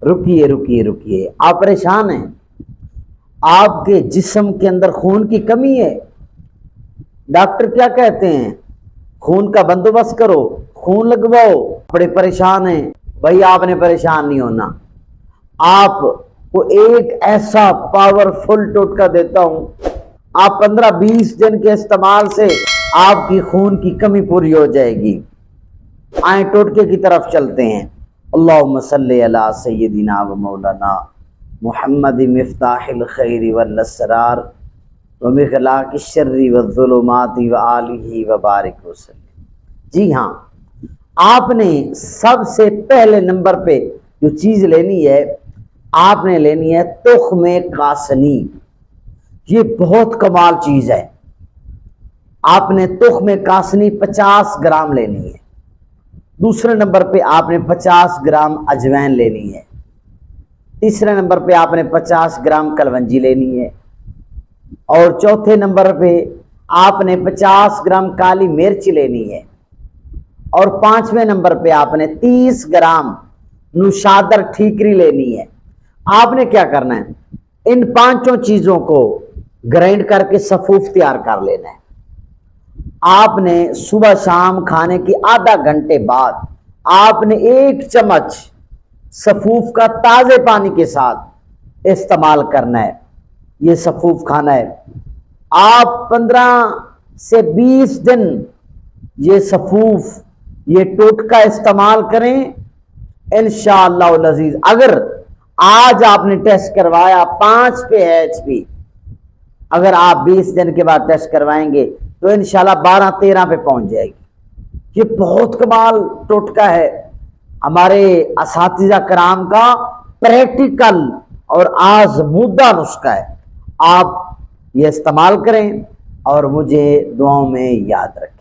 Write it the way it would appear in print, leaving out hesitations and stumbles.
رکیے رکیے رکیے، آپ پریشان ہیں، آپ کے جسم کے اندر خون کی کمی ہے، ڈاکٹر کیا کہتے ہیں؟ خون کا بندوبست کرو، خون لگواؤ، بڑے پریشان ہیں۔ بھائی آپ نے پریشان نہیں ہونا، آپ کو ایک ایسا پاورفل ٹوٹکا دیتا ہوں، آپ 15-20 دن کے استعمال سے آپ کی خون کی کمی پوری ہو جائے گی۔ آئیں ٹوٹکے کی طرف چلتے ہیں۔ اللہم صلی علی سیدنا و مولانا محمد مفتاح الخیر والاسرار ومغلاق الشر والظلمات وآلہ وبارک وسلم۔ جی ہاں، آپ نے سب سے پہلے نمبر پہ جو چیز لینی ہے، آپ نے لینی ہے تخم کاسنی۔ یہ بہت کمال چیز ہے۔ آپ نے تخم کاسنی 50 گرام لینی ہے۔ دوسرے نمبر پہ آپ نے 50 گرام اجوین لینی ہے۔ تیسرے نمبر پہ آپ نے 50 گرام کلونجی لینی ہے، اور چوتھے نمبر پہ آپ نے 50 گرام کالی مرچ لینی ہے، اور 5ویں نمبر پہ آپ نے 30 گرام نوشادر ٹھیکری لینی ہے۔ آپ نے کیا کرنا ہے؟ ان 5 چیزوں کو گرائنڈ کر کے سفوف تیار کر لینا ہے۔ آپ نے صبح شام کھانے کی آدھا گھنٹے بعد آپ نے 1 چمچ سفوف کا تازے پانی کے ساتھ استعمال کرنا ہے۔ یہ سفوف کھانا ہے۔ آپ 15 سے 20 دن یہ سفوف، یہ ٹوٹکا استعمال کریں، انشاءاللہ العزیز۔ اگر آج آپ نے ٹیسٹ کروایا 5 پہ ہے HP، اگر آپ 20 دن کے بعد ٹیسٹ کروائیں گے تو انشاءاللہ 12-13 پہ پہنچ جائے گی۔ یہ بہت کمال ٹوٹکا ہے، ہمارے اساتذہ کرام کا پریکٹیکل اور آزمودہ نسخہ ہے۔ آپ یہ استعمال کریں اور مجھے دعاؤں میں یاد رکھیں۔